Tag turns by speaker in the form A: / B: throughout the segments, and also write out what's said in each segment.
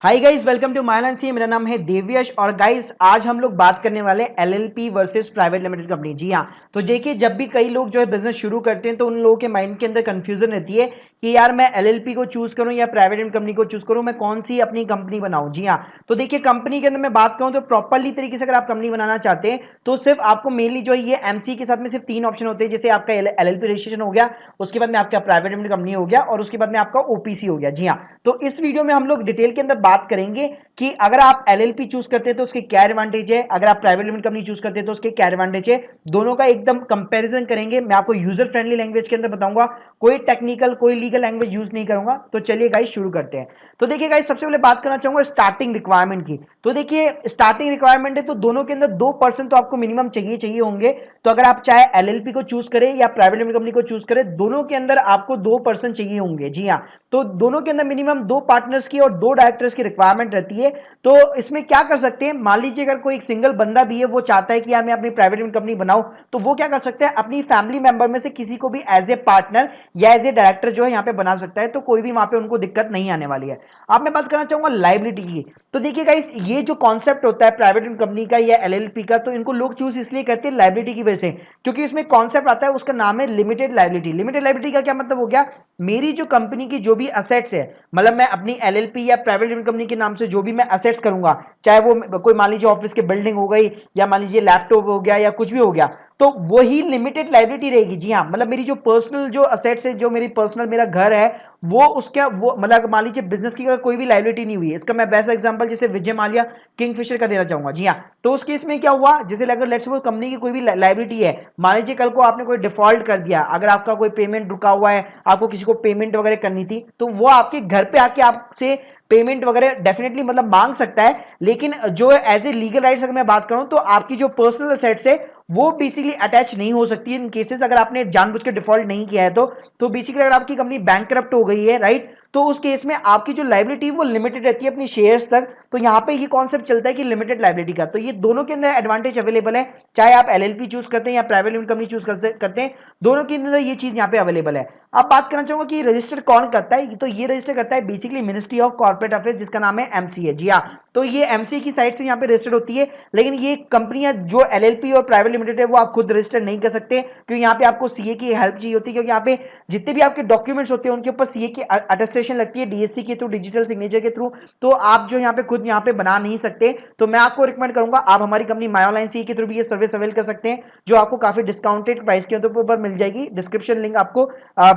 A: Hi guys, welcome to माइलन सी। मेरा नाम है देव्यश और गाइस आज हम लोग बात करने वाले LLP versus private limited company. जी हाँ, तो देखिए जब भी कई लोग जो है बिजनेस शुरू करते हैं तो उन लोगों के माइंड के अंदर कंफ्यूजन रहती है कि यार मैं एलएलपी को चूज करूं या प्राइवेट लिमिटेड कंपनी को चूज करूं, मैं कौन सी अपनी कंपनी बनाऊं। जी हाँ, तो देखिए कंपनी के अंदर मैं बात करूं तो प्रॉपरली तरीके से अगर आप कंपनी बनाना चाहते हैं तो सिर्फ आपको मेनली जो है ये एमसी के साथ में सिर्फ तीन ऑप्शन होते हैं। जैसे आपका एलएलपी रजिस्ट्रेशन हो गया, उसके बाद में आपका प्राइवेट लिमिटेड कंपनी हो गया और उसके बाद में आपका ओपीसी हो गया। जी हाँ, तो इस वीडियो में हम लोग डिटेल के अंदर बात करेंगे कि अगर आप एलएलपी चूज करते हैं तो उसके क्या एडवांटेज है, अगर आप प्राइवेट लिमिटेड कंपनी चूज करते हैं तो उसके क्या एडवांटेज है, दोनों का एकदम कंपैरिजन करेंगे। मैं आपको यूजर फ्रेंडली लैंग्वेज के अंदर बताऊंगा, कोई टेक्निकल कोई लीगल लैंग्वेज यूज नहीं करूंगा। तो चलिए गाइस शुरू करते हैं। तो देखिए गाइस, सबसे पहले बात करना चाहूंगा स्टार्टिंग रिक्वायरमेंट की। तो देखिए स्टार्टिंग रिक्वायरमेंट है तो दोनों के अंदर 2% तो आपको मिनिमम चाहिए होंगे। तो अगर आप चाहे एलएलपी को चूज करें या प्राइवेट लिमिटेड कंपनी को चूज करें, दोनों के अंदर आपको 2% चाहिए होंगे। जी हाँ, तो दोनों के अंदर मिनिमम 2 पार्टनर्स की और 2 डायरेक्टर्स की रिक्वायरमेंट रहती है। तो इसमें क्या कर सकते हैं, मान लीजिए अगर कोई एक सिंगल बंदा भी है, वो चाहता है कि यार मैं अपनी प्राइवेट लिमिटेड कंपनी बनाऊं, तो वो क्या कर सकता है, अपनी फैमिली मेंबर में से किसी को भी एज ए पार्टनर या एज ए डायरेक्टर जो है यहाँ पे बना सकता है। तो कोई भी वहां पे उनको दिक्कत नहीं आने वाली है। अब मैं बात करना चाहूंगा लाइबिलिटी की। तो देखिए गाइस, ये जो कॉन्सेप्ट होता है प्राइवेट लिमिटेड कंपनी का या एलएलपी का, तो इनको लोग चूज इसलिए करते हैं लाइबिलिटी की वजह से, क्योंकि इसमें कॉन्सेप्ट आता है, उसका नाम है लिमिटेड लाइबिलिटी। लिमिटेड लाइबिलिटी का क्या मतलब हो गया, मेरी जो कंपनी की जो भी असेट्स है, मतलब मैं अपनी एलएलपी या प्राइवेट लिमिटेड कंपनी के नाम से जो भी मैं असेट्स करूंगा, चाहे वो कोई मान लीजिए ऑफिस की बिल्डिंग हो गई या मान लीजिए लैपटॉप हो गया या कुछ भी हो गया, तो वही लिमिटेड लाइबिलिटी रहेगी। जी हाँ, मतलब मेरी जो पर्सनल जो असेट्स है, जो मेरी पर्सनल मेरा घर है, वो उसका वो मतलब मान लीजिए बिजनेस की अगर कोई भी लाइबिलिटी नहीं हुई है। इसका मैं बेस्ट एग्जांपल जैसे विजय माल्या किंगफिशर का देना चाहूंगा। जी हाँ, तो उस केस में क्या हुआ, जैसे अगर लेट्स सपोज कंपनी की कोई भी लाइबिलिटी है, मान लीजिए कल को आपने कोई डिफॉल्ट कर दिया, अगर आपका कोई पेमेंट रुका हुआ है, आपको किसी को पेमेंट वगैरह करनी थी, तो वो आपके घर पे आके आपसे पेमेंट वगैरह डेफिनेटली मतलब मांग सकता है। लेकिन जो एज ए लीगल राइट्स अगर मैं बात करूं तो आपकी जो पर्सनल असेट्स है वो बेसिकली अटैच नहीं हो सकती इन केसेस, अगर आपने जानबूझ के डिफॉल्ट नहीं किया है तो बेसिकली अगर आपकी कंपनी बैंकरप्ट हो गई है, राइट, तो उस केस में आपकी जो लाइबिलिटी वो लिमिटेड रहती है अपनी शेयर्स तक। तो यहां पे ये कॉन्सेप्ट चलता है कि लिमिटेड लाइबिलिटी का। तो ये दोनों के अंदर एडवांटेज अवेलेबल है, चाहे आप एलएलपी चूज करते हैं या प्राइवेट लिमिटेड कंपनी चूज करते हैं, दोनों के अंदर ये चीज यहां पे अवेलेबल है। अब बात करना चाहूंगा कि रजिस्टर कौन करता है, तो ये रजिस्टर करता है basically ministry of corporate affairs, जिसका नाम है एमसीए। जी हाँ, तो ये एमसीए की साइड से यहाँ पे रजिस्टर्ड होती है। लेकिन ये कंपनियां जो एलएलपी और प्राइवेट लिमिटेड है वो आप खुद रजिस्टर नहीं कर सकते, क्योंकि यहाँ पे आपको सीए की हेल्प चाहिए होती है, क्योंकि यहाँ पे जितने भी आपके डॉक्यूमेंट्स होते हैं उनके ऊपर सीए की अटेस्टेशन लगती है डीएससी के थ्रू, डिजिटल सिग्नेचर के थ्रू। तो आप जो यहाँ पे खुद यहाँ पे बना नहीं सकते। तो मैं आपको रिकमेंड करूंगा आप हमारी कंपनी मायोलाइन सीए के थ्रू भी ये सर्विस अवेल कर सकते हैं, जो आपको काफी डिस्काउंटेड प्राइस के ऊपर मिल जाएगी। डिस्क्रिप्शन लिंक आपको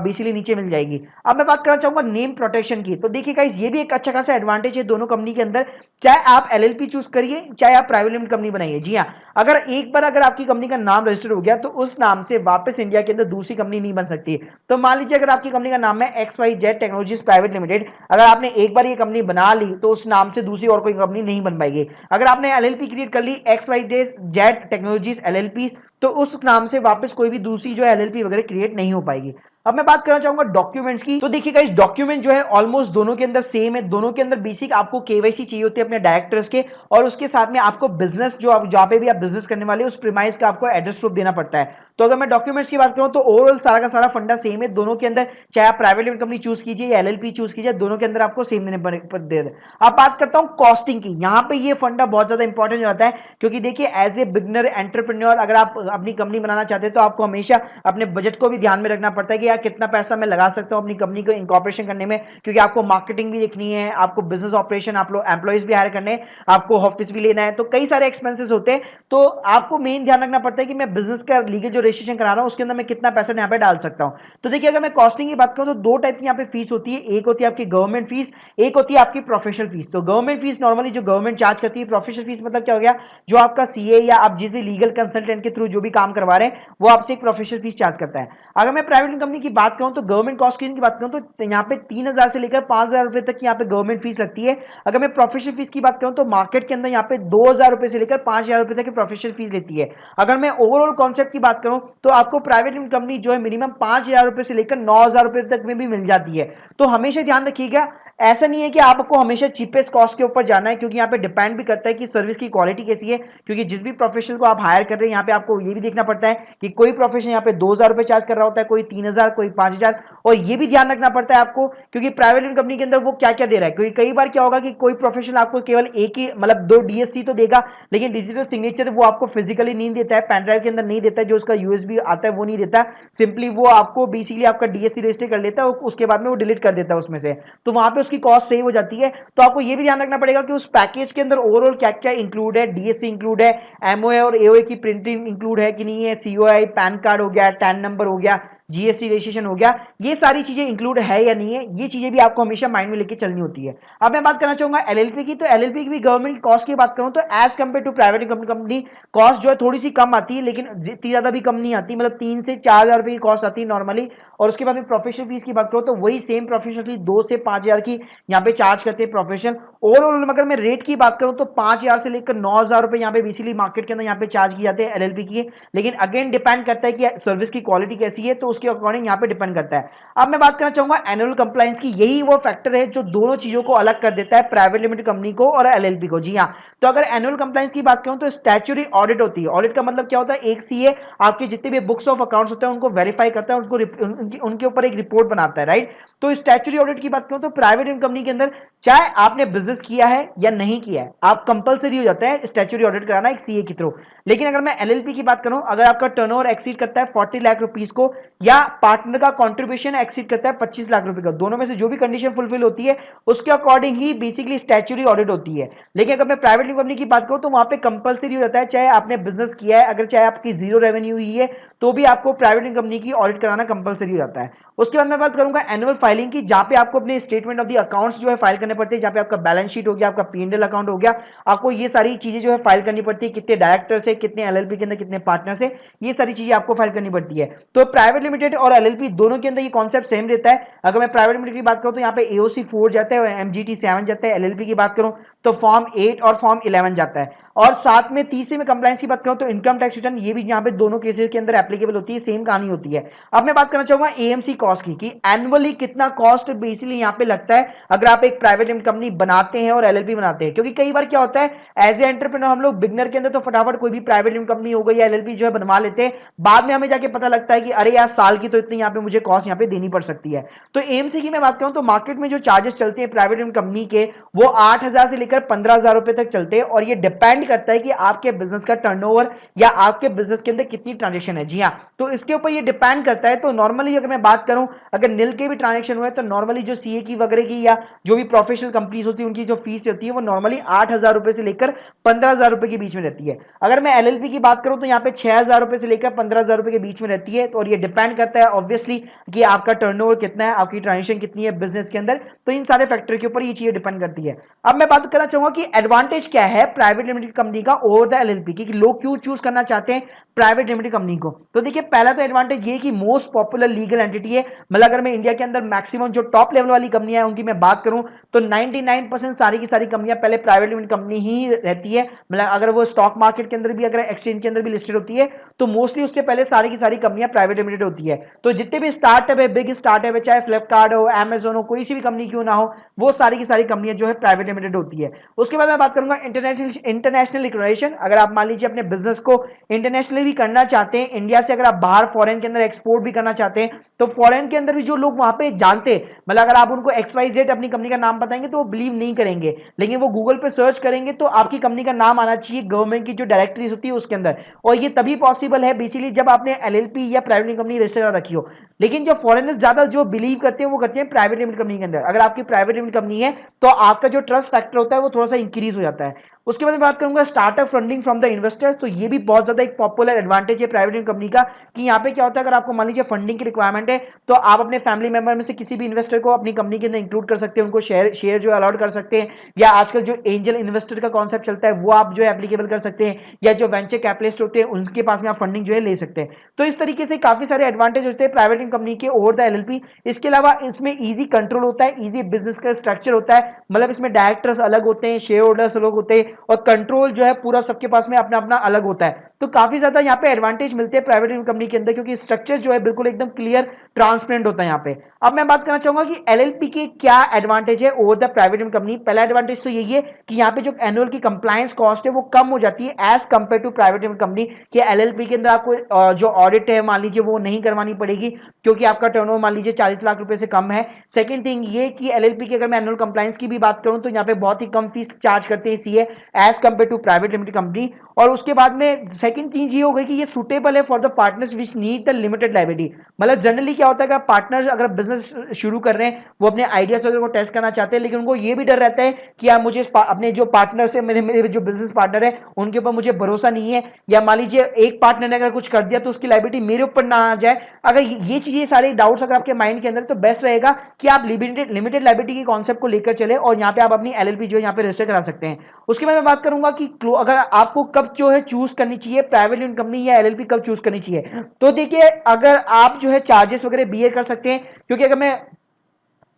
A: बेसिकली नीचे मिल जाएगी। अब मैं बात करना चाहूंगा नेम प्रोटेक्शन की। तो देखिए गाइस, ये भी एक अच्छा खासा एडवांटेज है दोनों कंपनी के अंदर, चाहे आप एलएलपी चूज करिए चाहे आप प्राइवेट लिमिटेड कंपनी बनाइए। जी हाँ, अगर एक बार अगर आपकी कंपनी का नाम रजिस्टर हो गया तो उस नाम से वापस इंडिया के अंदर दूसरी कंपनी नहीं बन सकती। तो मान लीजिए अगर आपकी कंपनी का नाम है XYZ टेक्नोलॉजीज प्राइवेट लिमिटेड, अगर आपने एक बार ये कंपनी बना ली तो उस नाम से दूसरी और कोई कंपनी नहीं बन पाएगी। अगर आपने एलएलपी क्रिएट कर ली XYZ टेक्नोलॉजीज एलएलपी, तो उस नाम से वापस कोई भी दूसरी जो है एलएलपी वगैरह क्रिएट नहीं हो पाएगी। अब मैं बात करना चाहूंगा डॉक्यूमेंट्स की। तो देखिएगा इस डॉक्यूमेंट जो है ऑलमोस्ट दोनों के अंदर सेम है। दोनों के अंदर बेसिक आपको केवाईसी चाहिए होती है अपने डायरेक्टर्स के, और उसके साथ में आपको बिजनेस जो आप जहां पे भी आप बिजनेस करने वाले उस प्रीमाइस का आपको एड्रेस प्रूफ देना पड़ता है। तो अगर मैं डॉक्यूमेंट्स की बात करूं तो ओवरऑल सारा का सारा फंडा सेम है दोनों के अंदर, चाहे आप प्राइवेट लिमिटेड कंपनी चूज कीजिए या एलएलपी चूज कीजिए, दोनों के अंदर आपको सेम देने दे। अब बात करता हूं कॉस्टिंग की। यहां पे ये फंडा बहुत ज्यादा इंपॉर्टेंट हो जाता है, क्योंकि देखिए एज ए बिगनर एंटरप्रेन्योर अगर आप अपनी कंपनी बनाना चाहते हैं तो आपको हमेशा अपने बजट को भी ध्यान में रखना पड़ता है कि यार कितना पैसा मैं लगा सकता हूं अपनी कंपनी को इनकॉर्पोरेशन करने में, क्योंकि आपको मार्केटिंग भी देखनी है, आपको बिजनेस ऑपरेशन, आप लोग एम्प्लॉइज भी हायर करने हैं, आपको ऑफिस भी लेना है, तो कई सारे एक्सपेंसेस होते हैं। तो आपको मेन ध्यान रखना पड़ता है कि मैं बिजनेस का लीगल जो रजिस्ट्रेशन करा रहा हूं उसके अंदर मैं कितना पैसा यहाँ पे डाल सकता हूं। तो देखिए अगर मैं कॉस्टिंग की बात करूं तो दो टाइप की यहाँ पे फीस होती है, एक होती है आपकी गवर्नमेंट फीस, एक होती है आपकी प्रोफेशनल फीस। तो गवर्नमेंट फीस नॉर्मली जो गवर्नमेंट चार्ज करती है, प्रोफेशनल फीस मतलब क्या हो गया, जो आपका सीए या आप जिस भी लीगल कंसल्टेंट के थ्रू जो भी काम करवा रहे हैं वो आपसे एक प्रोफेशनल फीस चार्ज करता है। अगर मैं प्राइवेट कंपनी की बात करूं तो गवर्नमेंट कॉस्ट की बात करूं तो यहाँ पे 3,000 से लेकर 5,000 रुपए तक की यहाँ पे गवर्नमेंट फीस लगती है। अगर मैं प्रोफेशनल फीस की बात करूं तो मार्केट के अंदर यहाँ पे 2,000 रुपए से लेकर 5,000 रुपए तक की प्रोफेशनल फीस लेती है। अगर मैं ओवरऑल कॉन्सेप्ट की बात करूं तो आपको प्राइवेट कंपनी जो है मिनिमम 5,000 रुपए से लेकर 9,000 रुपए तक में भी मिल जाती है। तो हमेशा ध्यान रखिएगा ऐसा नहीं है कि आपको हमेशा चीपेस्ट कॉस्ट के ऊपर जाना है, क्योंकि यहाँ पे डिपेंड भी करता है कि सर्विस की क्वालिटी कैसी है। क्योंकि जिस भी प्रोफेशनल को आप हायर कर रहे हैं यहाँ पे आपको ये भी देखना पड़ता है कि कोई प्रोफेशनल यहाँ पे 2,000 रुपए चार्ज कर रहा होता है, कोई 3,000, कोई 5,000। और ये भी ध्यान रखना पड़ता है आपको, क्योंकि प्राइवेट लिमिटेड कंपनी के अंदर वो क्या क्या दे रहा है। क्योंकि कई बार क्या होगा कि कोई प्रोफेशनल आपको केवल एक ही मतलब 2 डीएससी तो देगा, लेकिन डिजिटल सिग्नेचर वो आपको फिजिकली नहीं देता है, पेन ड्राइव के अंदर नहीं देता है, जो उसका यूएसबी आता है वो नहीं देता। सिंपली वो आपको बेसिकली आपका डीएससी रजिस्टर कर लेता है और उसके बाद में वो डिलीट कर देता है उसमें से, तो वहां पे उसकी कॉस्ट सेव हो जाती है। तो आपको ये भी ध्यान रखना पड़ेगा कि उस पैकेज के अंदर ओवरऑल क्या क्या इंक्लूड है, डीएससी इंक्लूड है, एमओए और एओए की प्रिंटिंग इंक्लूड है कि नहीं है, सीओआई पैन कार्ड हो गया, टैन नंबर हो गया, जीएसटी रजिस्ट्रेशन हो गया, ये सारी चीजें इंक्लूड है या नहीं है, ये चीजें भी आपको हमेशा माइंड में लेके चलनी होती है। अब मैं बात करना चाहूंगा एलएलपी की। तो एलएलपी की भी गवर्नमेंट कॉस्ट की बात करूं तो as compare to private company cost जो है थोड़ी सी कम आती है, लेकिन इतनी ज्यादा भी कम नहीं आती, मतलब 3 से 4 हजार रुपए की कॉस्ट आती है नॉर्मली। और उसके बाद में प्रोफेशनल फीस की बात करूं तो वही सेम प्रोफेशनल फीस 2 से 5 हजार की यहाँ पे चार्ज करते हैं प्रोफेशनल। ओवरऑल अगर मैं रेट की बात करूं तो 5,000 से लेकर 9,000 रुपए यहाँ पे बेसिकली मार्केट के अंदर यहाँ पे चार्ज किए जाते हैं एलएलपी की। लेकिन अगेन डिपेंड करता है कि सर्विस की क्वालिटी कैसी है, तो उसके अकॉर्डिंग यहाँ पे डिपेंड करता है। अब मैं बात करना चाहूंगा एनुअल कंप्लायंस की। यही वो फैक्टर है जो दोनों चीजों को अलग कर देता है, प्राइवेट लिमिटेड कंपनी को और एलएलपी को। जी हाँ, तो अगर एनुअल कंप्लायंस की बात करूं तो स्टैट्यूटरी ऑडिट होती है। ऑडिट का मतलब क्या होता है, एक सीए आपके जितने भी बुक्स ऑफ अकाउंट्स होते हैं उनको वेरीफाई करता है, उनको उनके ऊपर एक रिपोर्ट बनाता है, राइट। तो स्टैट्यूटरी ऑडिट की बात करूं तो प्राइवेट कंपनी के अंदर चाहे आपने बिजनेस किया है या नहीं किया है, आप कंपलसरी हो जाता है स्टैट्यूटरी ऑडिट कराना एक सीए के थ्रू। लेकिन अगर मैं एलएलपी की बात करूं, अगर आपका टर्नओवर एक्सीड करता है 40 लाख रुपीस को, या पार्टनर का कंट्रीब्यूशन एक्सीड करता है 25 लाख रुपए का, दोनों में से जो भी कंडीशन फुलफिल होती है उसके अकॉर्डिंग ही बेसिकली स्टैट्यूटरी ऑडिट होती है। लेकिन अगर मैं प्राइवेट कंपनी की बात करूं तो वहां पे कंपलसरी हो जाता है, चाहे आपने बिजनेस किया है, अगर चाहे आपकी जीरो रेवेन्यू हुई है तो भी आपको प्राइवेट कंपनी की ऑडिट कराना कंपलसरी हो जाता है। उसके बाद मैं बात करूंगा एनुअल फाइलिंग की, जहां पे आपको अपने स्टेटमेंट ऑफ द अकाउंट्स जो है फाइल करने पड़ते हैं, जहां पे आपका बैलेंस शीट हो गया, आपका पीएनएल अकाउंट हो गया, आपको ये सारी चीजें जो है फाइल करनी पड़ती है, कितने डायरेक्टर्स है, कितने एलएलपी के अंदर कितने पार्टनर्स है, ये सारी चीजें आपको फाइल करनी पड़ती है। तो प्राइवेट लिमिटेड और एलएलपी दोनों के अंदर ये कॉन्सेप्ट सेम रहता है। अगर मैं प्राइवेट लिमिटेड की बात करूं तो यहाँ पे एओसी 4 जाता है और एमजीटी 7 जाता है। एलएलपी की बात करूं तो फॉर्म 8 और फॉर्म 11 जाता है। और साथ में तीसरे में कंप्लायंस की बात करूं तो इनकम टैक्स रिटर्न, ये भी यहाँ पे दोनों केसेस के अंदर एप्लीकेबल होती है, सेम कहानी होती है। अब मैं बात करना चाहूंगा एएमसी कॉस्ट की, कि एनुअली कितना कॉस्ट बेसिकली यहाँ पे लगता है अगर आप एक प्राइवेट लिमिटेड कंपनी बनाते हैं और एलएलपी बनाते हैं। क्योंकि कई बार क्या होता है, एज ए एंटरप्रेन्योर हम लोग बिगनर के अंदर तो फटाफट कोई भी प्राइवेट लिमिटेड कंपनी हो गई या एलएलपी जो है बनवा लेते हैं, बाद में हमें जाके पता लगता है कि अरे यार साल की तो इतनी यहाँ पे मुझे कॉस्ट यहाँ पे देनी पड़ सकती है। तो एएमसी की मैं बात करूं तो मार्केट में जो चार्जेस चलते हैं प्राइवेट लिमिटेड कंपनी के, वो 8,000 से लेकर 15,000 रुपए तक चलते हैं। और ये डिपेंड करता है कि आपके बिजनेस का टर्नओवर या आपके बिजनेस के अंदर कितनी ट्रांजेक्शन है। जी हाँ, तो इसके ऊपर ये डिपेंड करता है। तो नॉर्मली अगर मैं बात करूं, अगर नील के भी ट्रांजेक्शन हुए तो नॉर्मली जो सीए की वगैरह की या जो भी प्रोफेशनल कंपनीज होती है उनकी जो फीस होती है वो नॉर्मली 8,000 रुपए से लेकर 15,000 रुपए के बीच में रहती है। अगर मैं एलएलपी की बात करूं तो यहाँ पे 6,000 रुपए से लेकर 15,000 रुपए के बीच में रहती है। तो और ये डिपेंड करता है ऑब्वियसली कि आपका टर्नओवर कितना है, आपकी ट्रांजेक्शन कितनी है बिजनेस के अंदर, तो इन सारे फैक्टर के ऊपर ये चीजें डिपेंड करती है। अब मैं बात करना चाहूंगा कि एडवांटेज क्या है प्राइवेट लिमिटेड कंपनी का ओवर द एलएलपी की, कि लोग क्यों चूज करना चाहते हैं प्राइवेट लिमिटेड कंपनी को। तो देखिए पहला तो एडवांटेज ये कि मोस्ट पॉपुलर लीगल एंटिटी है। मतलब अगर मैं इंडिया के अंदर मैक्सिमम जो टॉप लेवल वाली कंपनियां हैं उनकी मैं बात करूं तो 99% सारी की सारी कंपनियां पहले प्राइवेट लिमिटेड कंपनी ही रहती है। मतलब अगर वो स्टॉक मार्केट के अंदर भी, अगर एक्सचेंज के अंदर भी लिस्टेड होती है तो मोस्टली उससे पहले सारी की सारी कंपनियां प्राइवेट लिमिटेड होती है। तो जितने भी स्टार्टअप है, बिग स्टार्टअप है, चाहे फ्लिपकार्ट हो, अमेजोन हो, कोई सी भी कंपनी क्यों ना हो, वो सारी की सारी कंपनियां जो है प्राइवेट लिमिटेड होती है। उसके बाद मैं बात करूंगा इंटरनेशनल रिकग्निशन। अगर आप मान लीजिए अपने बिजनेस को इंटरनेशनली भी करना चाहते हैं, इंडिया से अगर आप बाहर फॉरेन के अंदर एक्सपोर्ट भी करना चाहते हैं, तो फॉरेन के अंदर भी जो लोग वहां पे जानते हैं, मतलब अगर आप उनको XYZ अपनी कंपनी का नाम बताएंगे तो वो बिलीव नहीं करेंगे, लेकिन वो गूगल पे सर्च करेंगे तो आपकी कंपनी का नाम आना चाहिए गवर्नमेंट की जो डायरेक्टरीज होती है उसके अंदर। और ये तभी पॉसिबल है बेसिकली जब आपने एलएलपी या प्राइवेट कंपनी रजिस्टर करा रखी हो। लेकिन जो फॉरेनर्स ज्यादा जो बिलीव करते हैं वो करते हैं प्राइवेट लिमिटेड कंपनी के अंदर। अगर आपकी प्राइवेट लिमिटेड कंपनी है तो आपका जो ट्रस्ट फैक्टर होता है वो थोड़ा सा इंक्रीज हो जाता है। उसके बाद मैं बात करूंगा startup funding from the investors. तो ये भी बहुत ज्यादा एक पॉपुलर एडवांटेज है प्राइवेट लिमिटेड कंपनी का, कि यहाँ पे क्या होता है, अगर आपको मान लीजिए फंडिंग की रिक्वायरमेंट है तो आप अपने फैमिली मेंबर में से किसी भी इन्वेस्टर को अपनी कंपनी के अंदर इंक्लूड कर सकते हैं, उनको शेयर जो अलॉट कर सकते हैं, या आजकल जो एंजल इन्वेस्टर का कॉन्सेप्ट चलता है वो आप जो है एप्लीकेबल कर सकते हैं, या जो वेंचर कैपिटलिस्ट होते हैं उनके पास में आप फंडिंग जो है ले सकते हैं। तो इस तरीके से काफी सारे एडवांटेज होते हैं प्राइवेट कंपनी के ओवर द एलएलपी। इसके अलावा इसमें ईजी कंट्रोल होता है, ईजी बिजनेस का स्ट्रक्चर होता है, मतलब इसमें डायरेक्टर्स अलग होते हैं, शेयर होल्डर्स अलग होते हैं, और कंट्रोल जो है पूरा सबके पास में अपना अपना अलग होता है। तो काफी ज्यादा यहाँ पे एडवांटेज मिलते हैं प्राइवेट कंपनी के अंदर, क्योंकि स्ट्रक्चर जो है बिल्कुल एकदम क्लियर ट्रांसपेरेंट होता है यहाँ पे। अब मैं बात करना चाहूंगा कि एलएलपी के क्या एडवांटेज है over the private limited company. पहला एडवांटेज तो यही है कि यहाँ पे जो एनुअल की कंप्लायंस कॉस्ट है वो कम हो जाती है as compare to private limited company. कि एलएलपी के अंदर आपको जो ऑडिट है मान लीजिए वो नहीं करवानी पड़ेगी, क्योंकि आपका टर्नओवर मान लीजिए 40 लाख रुपए से कम है। सेकंड थिंग ये कि एलएलपी की अगर मैं एनुअल कंप्लायंस की भी बात करूं तो यहाँ पे बहुत ही कम फीस चार्ज करते हैं CA as compare to private limited company. और उसके बाद में सेकंड चीज ये हो गई कि ये सुटेबल है for the partners which need the limited liability. मतलब जनरली क्या होता है कि पार्टनर्स अगर बिजनेस शुरू कर रहे हैं वो अपने आइडियाज वगैरह को टेस्ट करना चाहते हैं, लेकिन उनको ये भी डर रहता है कि यार मुझे अपने जो पार्टनर से मेरे जो बिजनेस पार्टनर है उनके ऊपर मुझे भरोसा नहीं है, या मान लीजिए एक पार्टनर ने अगर कुछ कर दिया तो उसकी लायबिलिटी मेरे ऊपर ना आ जाए। अगर ये चीजें सारे डाउट्स अगर आपके माइंड के अंदर, तो बेस्ट रहेगा कि आप लिमिटेड लायबिलिटी के कॉन्सेप्ट को लेकर चले और यहाँ पे आप अपनी एलएलपी जो है यहाँ पे रजिस्टर करा सकते हैं। उसके बाद मैं बात करूंगा कि अगर आपको कब जो है चूज करनी चाहिए प्राइवेट लिमिटेड कंपनी या एलएलपी कब चूज करनी चाहिए। तो देखिए अगर आप जो है चार्जेस वगैरह बियर कर सकते हैं, क्योंकि अगर मैं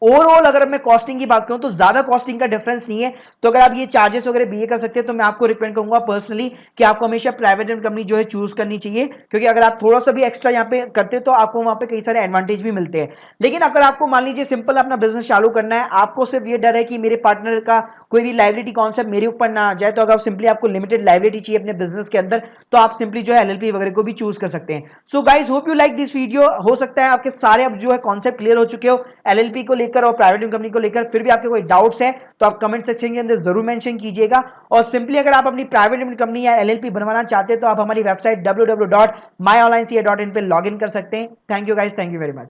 A: ओवरऑल अगर मैं कॉस्टिंग की बात करूं तो ज्यादा कॉस्टिंग का डिफरेंस नहीं है। तो अगर आप ये चार्जेस वगैरह बीए कर सकते हैं तो मैं आपको रिकमेंड करूंगा पर्सनली कि आपको हमेशा प्राइवेट कंपनी जो है चूज करनी चाहिए, क्योंकि अगर आप थोड़ा सा भी एक्स्ट्रा यहाँ पे करते हैं तो आपको वहां पे कई सारे एडवांटेज भी मिलते हैं। लेकिन अगर आपको मान लीजिए सिंपल अपना बिजनेस चालू करना है, आपको सिर्फ ये डर है कि मेरे पार्टनर का कोई भी लाइबिलिटी कॉन्सेप्ट मेरे ऊपर ना आ जाए, तो अगर सिंपली आपको लिमिटेड लाइबिलिटी चाहिए अपने बिजनेस के अंदर तो आप सिंपली जो है एलएलपी वगैरह को भी चूज कर सकते हैं। So guys hope you like this video. हो सकता है आपके सारे अब जो है कॉन्सेप्ट क्लियर हो चुके हो एलएलपी को लेकर और प्राइवेट कंपनी को लेकर। फिर भी आपके कोई डाउट्स है तो आप कमेंट सेक्शन के अंदर जरूर मेंशन कीजिएगा। और सिंपली अगर आप अपनी प्राइवेट लिमिटेड कंपनी या एलएलपी बनवाना चाहते हैं तो आप हमारी वेबसाइट www.myonlinec.in पे लॉग इन कर सकते हैं। Thank you guys, thank you very much.